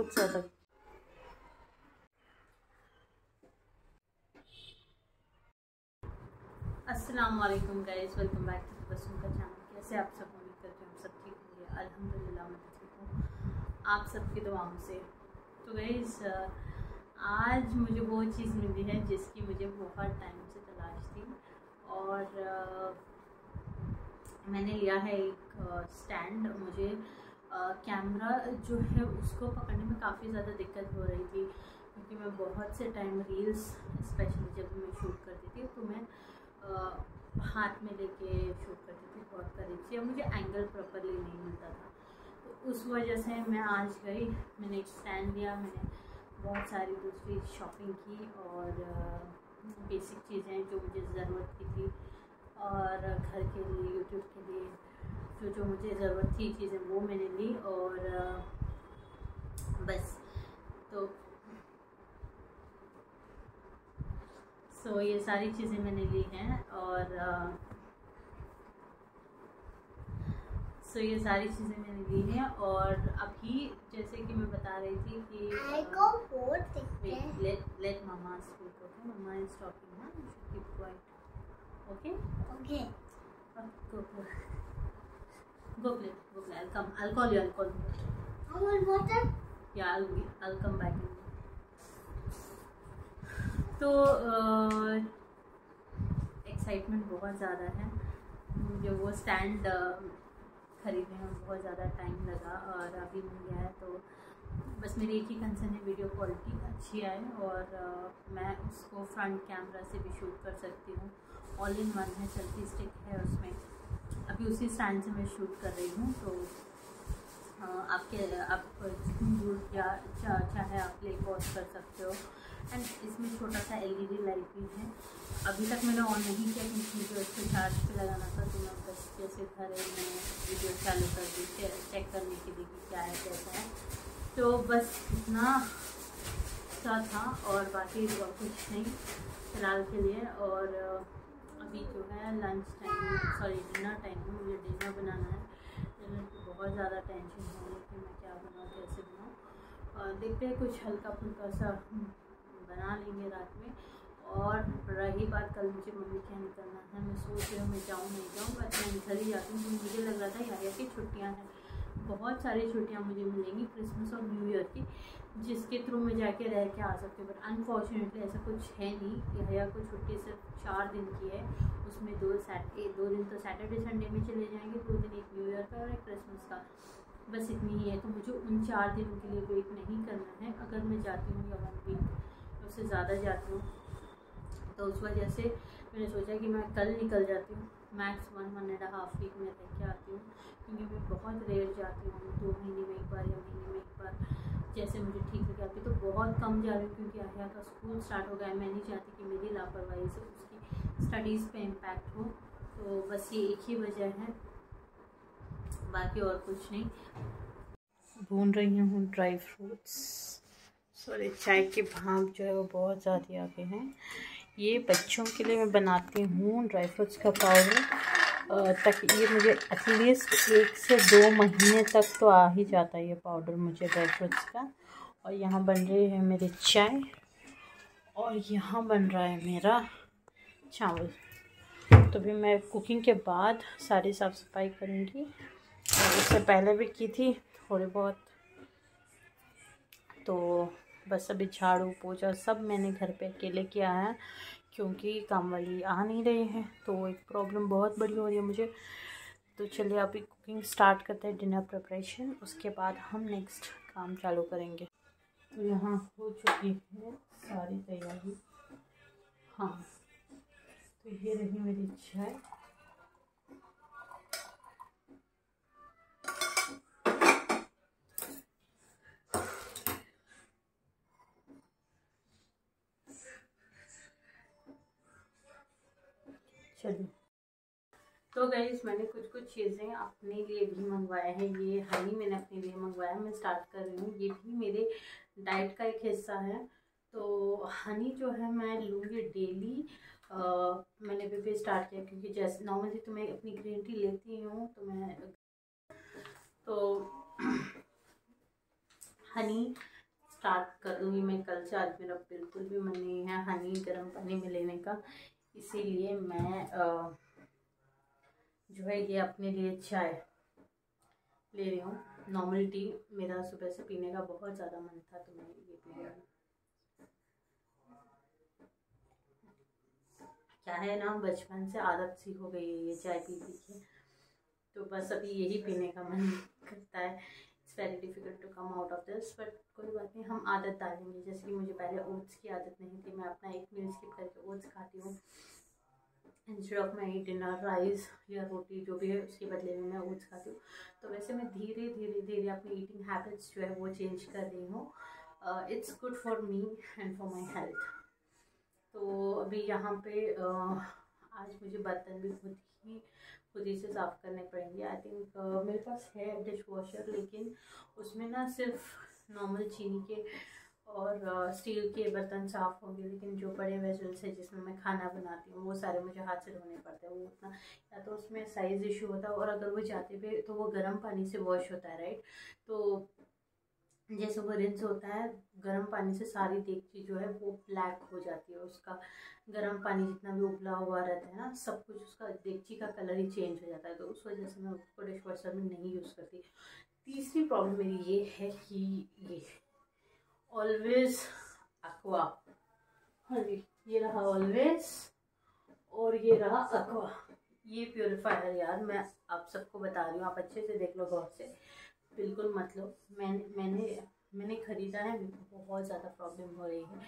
बहुत ज़्यादा। अस्सलाम वालेकुम गाइस, वेलकम बैक टू बसुम का चैनल। कैसे आप सब? उम्मीद करते हैं हम सब ठीक होंगे। अल्हम्दुलिल्लाह मैं तो ठीक हूँ, आप सबकी दुआओं से। तो गाइस आज मुझे वो चीज़ मिली है जिसकी मुझे बहुत टाइम से तलाश थी, और मैंने लिया है एक स्टैंड। मुझे कैमरा जो है उसको पकड़ने में काफ़ी ज़्यादा दिक्कत हो रही थी, क्योंकि मैं बहुत से टाइम रील्स स्पेशली जब मैं शूट करती थी तो मैं हाथ में लेके शूट करती थी बहुत करीब से, या मुझे एंगल प्रॉपरली नहीं मिलता था। तो उस वजह से मैं आज गई, मैंने एक स्टैंड लिया, मैंने बहुत सारी दूसरी शॉपिंग की, और बेसिक चीज़ें जो मुझे ज़रूरत की थी और घर के लिए, यूट्यूब के लिए जो मुझे ज़रूरत थी चीज़ें वो मैंने ली। और बस तो ये सारी चीज़ें मैंने ली हैं, और ये सारी चीज़ें मैंने ली हैं। और अभी जैसे कि मैं बता रही थी कि let mama speak, okay? Mama is talking, huh? You should keep quiet, okay? Okay. Go play. I'll call you. I want water. Yeah, I'll come back. तो एक्साइटमेंट बहुत ज़्यादा है। मुझे वो स्टैंड खरीदने में बहुत ज़्यादा टाइम लगा, और अभी मिल गया है। तो बस मेरी एक ही कंसर्न है, वीडियो क्वालिटी अच्छी आए, और मैं उसको फ्रंट कैमरा से भी शूट कर सकती हूँ। ऑल इन वन है, सेल्फी स्टिक है उसमें। अभी उसी स्टैंड से मैं शूट कर रही हूँ। तो आप जितनी दूर चाहे आप ले पॉज कर सकते हो। एंड इसमें छोटा सा LED लाइट भी है। अभी तक मैंने ऑन नहीं किया क्योंकि मुझे उसको चार्ज पे लगाना था। तो मैं बस जैसे घर है मैंने वीडियो चालू कर दी चेक करने के लिए कि क्या है कैसा है। तो बस इतना सा था, और बाकी और कुछ नहीं फ़िलहाल के लिए। और अभी जो है डिनर टाइम है, मुझे डिनर बनाना है। डिनर की बहुत ज़्यादा टेंशन हो रही है कि मैं क्या बनाऊँ, कैसे बनाऊँ। और देखते हैं कुछ हल्का फुल्का सा बना लेंगे रात में। और रही बात, कल मुझे मम्मी के यहाँ निकलना है। मैं सोच रही हूँ मैं जाऊँ नहीं जाऊँ, बट मैं निकल ही जाती हूँ। तो मुझे लग रहा था यार कि छुट्टियाँ हैं, बहुत सारी छुट्टियाँ मुझे मिलेंगी क्रिसमस और न्यू ईयर की, जिसके थ्रू मैं जाके रह के आ सकती हूँ। बट अनफॉर्चुनेटली ऐसा कुछ है नहीं। यह को छुट्टी सिर्फ 4 दिन की है, उसमें 2 दिन तो सैटरडे संडे में चले जाएंगे, 2 दिन एक न्यू ईयर का और एक क्रिसमस का, बस इतनी ही है। तो मुझे उन 4 दिनों के लिए वेट नहीं करना है। अगर मैं जाती हूँ या 1 वीक उससे ज़्यादा जाती हूँ, तो उस वजह से मैंने सोचा कि मैं कल निकल जाती हूँ। मैक्स 1.5 वीक में रह के आती हूँ, क्योंकि मैं बहुत रेयर जाती हूँ, 2 महीने में एक बार या महीने में एक बार, जैसे मुझे ठीक लगे। अभी तो बहुत कम जा रही हूँ क्योंकि आहिया का स्कूल स्टार्ट हो गया है। मैं नहीं चाहती कि मेरी लापरवाही से उसकी स्टडीज़ पे इम्पैक्ट हो। तो बस ये एक ही वजह है, बाकी और कुछ नहीं। भून रही हूँ ड्राई फ्रूट्स। सॉरी, चाय के भाप जो है वो बहुत ज़्यादा आगे हैं। ये बच्चों के लिए मैं बनाती हूँ ड्राई फ्रूट्स का पाउडर, ताकि ये मुझे एटलीस्ट 1 से 2 महीने तक तो आ ही जाता है ये पाउडर मुझे ड्राई फ्रूट्स का। और यहाँ बन रही है मेरी चाय, और यहाँ बन रहा है मेरा चावल। तो भी मैं कुकिंग के बाद सारी साफ़ सफाई करूँगी, और इससे पहले भी की थी थोड़ी बहुत। तो बस अभी झाड़ू पोछा सब मैंने घर पे अकेले किया है, क्योंकि काम वाली आ नहीं रही है। तो एक प्रॉब्लम बहुत बड़ी हो रही है मुझे। तो चलिए अभी कुकिंग स्टार्ट करते हैं, डिनर प्रिपरेशन, उसके बाद हम नेक्स्ट काम चालू करेंगे। तो यहाँ हो चुकी है सारी तैयारी। हाँ, तो ये रही मेरी चाय। चलिए, तो गाइस मैंने कुछ चीज़ें अपने लिए भी मंगवाया है। ये हनी मैंने अपने लिए मंगवाया है, मैं स्टार्ट कर रही हूँ। ये भी मेरे डाइट का एक हिस्सा है। तो हनी जो है मैं लूँगी डेली। मैंने भी स्टार्ट किया, क्योंकि जैसे नॉर्मली तो मैं अपनी ग्रीन टी लेती हूँ, तो मैं हनी स्टार्ट कर दूँगी मैं कल से। आज मेरा बिल्कुल भी मन नहीं है हनी गर्म पानी में लेने का, इसीलिए मैं जो है ये अपने लिए चाय ले रही हूँ। नॉर्मल टी मेरा सुबह से पीने का बहुत ज़्यादा मन था, तो मैं ये पी रही हूँ। क्या है ना, बचपन से आदत सी हो गई है ये चाय पी पी के, तो बस अभी यही पीने का मन करता है। It's very difficult to come out of this, but कोई बात नहीं, हम आदत डालेंगे। जैसे कि मुझे पहले ओट्स की आदत नहीं थी, मैं अपना एक मील स्किप करके ओट्स खाती हूँ। इंस्टेड ऑफ मैं ईट डिनर राइस या रोटी जो भी है, उसके बदले में मैं ओट्स खाती हूँ। तो वैसे मैं धीरे धीरे धीरे अपनी ईटिंग हैबिट्स जो है वो चेंज कर रही हूँ। It's good for me and for my health. तो अभी यहाँ पे आज मुझे बर्तन भी खुद ही से साफ़ करने पड़ेंगे। आई थिंक मेरे पास है डिश वॉशर, लेकिन उसमें ना सिर्फ नॉर्मल चीनी के और स्टील के बर्तन साफ़ होंगे, लेकिन जो बड़े वेसल्स है जिसमें मैं खाना बनाती हूँ वो सारे मुझे हाथ से धोने पड़ते हैं। वो उतना या तो उसमें साइज़ इशू होता है, और अगर वो जाते पे तो वो गर्म पानी से वॉश होता है, राइट। तो जैसे वो रिंस होता है गर्म पानी से, सारी देगची जो है वो ब्लैक हो जाती है। उसका गर्म पानी जितना भी उबला हुआ रहता है ना, सब कुछ उसका देगची का कलर ही चेंज हो जाता है। तो उस वजह से मैं उसको डिश वॉशर में नहीं यूज़ करती। तीसरी प्रॉब्लम मेरी ये है कि ये ऑलवेज एक्वा, हाँ जी ये रहा ऑलवेज, और ये रहा एक्वा। ये प्योरीफायर यार, मैं आप सबको बता रही हूँ, आप अच्छे से देख लो गौर से, बिल्कुल मत लो। मैंने ख़रीदा है, मेरे को बहुत ज़्यादा प्रॉब्लम हो रही है।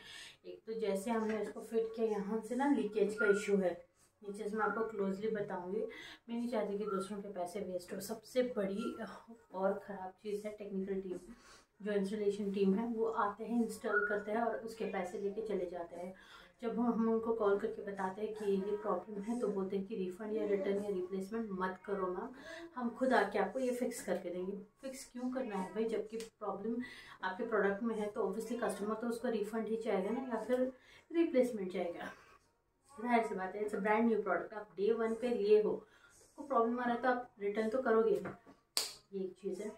एक तो जैसे हमने इसको फिट किया, यहाँ से ना लीकेज का इशू है। ये चीज़ मैं आपको क्लोजली बताऊंगी। मैं नहीं चाहती कि दूसरों के पैसे वेस्ट हो। सबसे बड़ी और ख़राब चीज़ है टेक्निकल टीम, जो इंस्टॉलेशन टीम है, वो आते हैं, इंस्टॉल करते हैं और उसके पैसे लेके चले जाते हैं। जब हम उनको कॉल करके बताते हैं कि ये प्रॉब्लम है, तो बोलते हैं कि रिफ़ंड या रिटर्न या रिप्लेसमेंट मत करो मैम, हम खुद आके आपको ये फिक्स करके देंगे। फिक्स क्यों करना है भाई, जबकि प्रॉब्लम आपके प्रोडक्ट में है, तो ऑब्वियसली कस्टमर तो उसको रिफ़ंड ही चाहेगा ना, या फिर रिप्लेसमेंट चाहेगा। जाहिर सी बात है, it's a brand new product, आप डे 1 पे लिए हो, तो प्रॉब्लम आ रहा है तो आप रिटर्न तो करोगे ही। ये एक चीज़ है।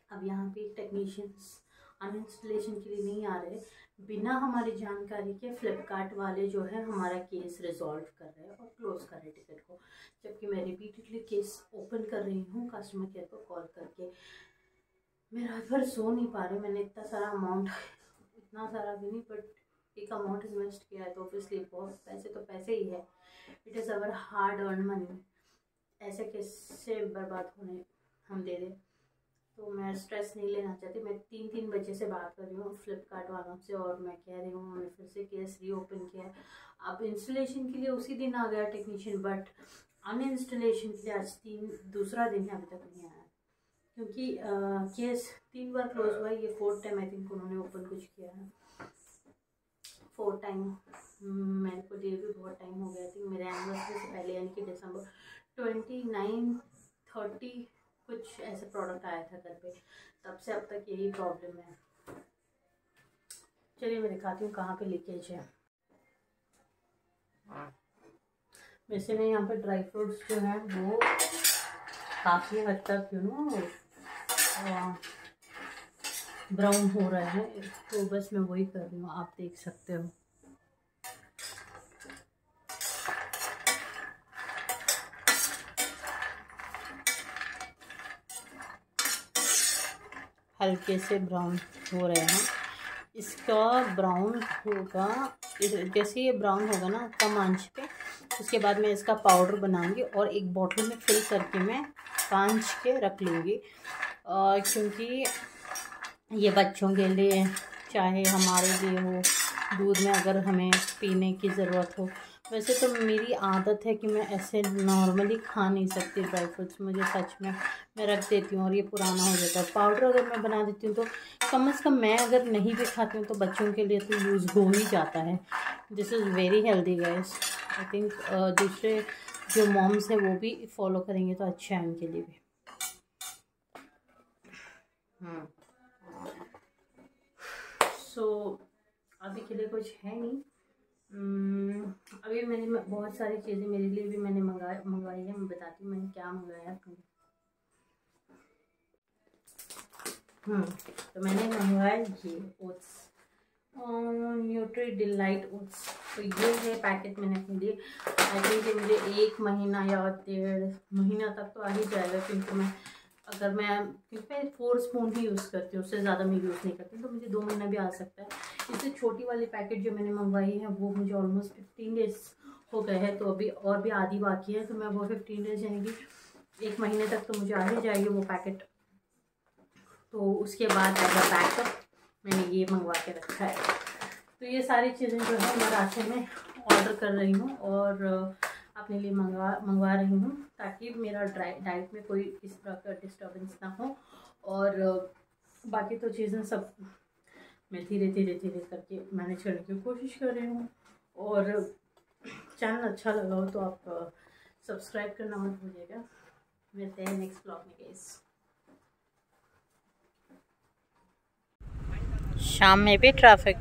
अब यहाँ पे टेक्नीशियंस अनइंस्टॉलेशन के लिए नहीं आ रहे, बिना हमारी जानकारी के फ्लिपकार्ट वाले जो है हमारा केस रिजॉल्व कर रहे हैं और क्लोज कर रहे हैं टिकट को, जबकि मैं रिपीटेडली केस ओपन कर रही हूँ कस्टमर केयर को कॉल करके। मैं रात भर सो नहीं पा रही। मैंने इतना सारा अमाउंट, इतना सारा भी नहीं, बट एक अमाउंट इन्वेस्ट किया है, तो ऑब्वियसली बहुत पैसे तो पैसे ही है। It is our hard earn money, ऐसे कैसे बर्बाद होने हम दे दें। तो मैं स्ट्रेस नहीं लेना चाहती। मैं 3 बजे से बात कर रही हूँ फ्लिपकार्ट वालों से, और मैं कह रही हूँ उन्होंने फिर से केस रीओपन किया है। अब इंस्टॉलेशन के लिए उसी दिन आ गया टेक्नीशियन, बट अनइंस्टॉलेशन के लिए आज दूसरा दिन है, अभी तक नहीं आया। क्योंकि केस 3 बार क्लोज हुआ है, ये 4th टाइम आई थिंक उन्होंने ओपन कुछ किया है। 4th टाइम मेरे को डे भी बहुत टाइम हो गया थी, मेरे एनिवर्सरी से पहले, यानी कि दिसंबर 29-30 कुछ ऐसे प्रोडक्ट आया था घर पे, तब से अब तक यही प्रॉब्लम है। चलिए मैं दिखाती हूँ कहाँ पे लीकेज है। वैसे ना यहाँ पे ड्राई फ्रूट्स जो हैं वो काफ़ी हद तक ब्राउन हो रहे हैं, तो बस मैं वही कर रही हूँ, आप देख सकते हो। हल्के से ब्राउन हो रहे हैं। इसका ब्राउन होगा, जैसे ये ब्राउन होगा ना कम आंच पे, उसके बाद मैं इसका पाउडर बनाऊंगी और एक बॉटल में फिल करके मैं कांच के रख लूँगी, क्योंकि ये बच्चों के लिए चाहे हमारे लिए हो, दूध में अगर हमें पीने की ज़रूरत हो। वैसे तो मेरी आदत है कि मैं ऐसे नॉर्मली खा नहीं सकती ड्राई फ्रूट्स, मुझे सच में मैं रख देती हूँ और ये पुराना हो जाता है। पाउडर अगर मैं बना देती हूँ तो कम से कम मैं अगर नहीं भी खाती हूँ तो बच्चों के लिए तो यूज़ हो ही जाता है। This is very healthy guys. I think दूसरे जो मॉम्स है वो भी फॉलो करेंगे तो अच्छा है उनके लिए भी। सो अभी के लिए कुछ है नहीं। अभी मैंने बहुत सारी चीज़ें मेरे लिए भी मैंने मंगवाई है। मैं बताती हूँ मैंने क्या मंगाया। तो मैंने मंगवाया ये ओट्स, न्यूट्री डिलाइट ओट्स। तो ये है पैकेट मैंने अपने लिए। आई थिंक ये मुझे 1 महीना या 1.5 महीना तक तो आ ही जाएगा, क्योंकि मैं 4 स्पून ही यूज़ करती हूँ, उससे ज़्यादा मैं यूज़ नहीं करती, तो मुझे 2 महीना भी आ सकता है। इससे छोटी वाली पैकेट जो मैंने मंगवाई है वो मुझे ऑलमोस्ट 15 डेज़ हो गए हैं, तो अभी और भी आधी बाकी है, तो मैं वो 15 डेज़ यानी कि 1 महीने तक तो मुझे आ ही जाएगी वो पैकेट। तो उसके बाद एज अ बैकअप मैंने ये मंगवा के रखा है। तो ये सारी चीज़ें जो है मैं राशन में ऑर्डर कर रही हूँ और अपने लिए मंगवा रही हूँ, ताकि मेरा डाइट में कोई इस तरह का डिस्टर्बेंस ना हो। और बाकी तो चीज़ें सब मैं धीरे धीरे करके मैनेज करने की कोशिश कर रही हूँ। और चैनल अच्छा लगा हो तो आप सब्सक्राइब करना मत भूलिएगा। मिलते हैं नेक्स्ट ब्लॉग में गाइस। शाम में भी ट्रैफिक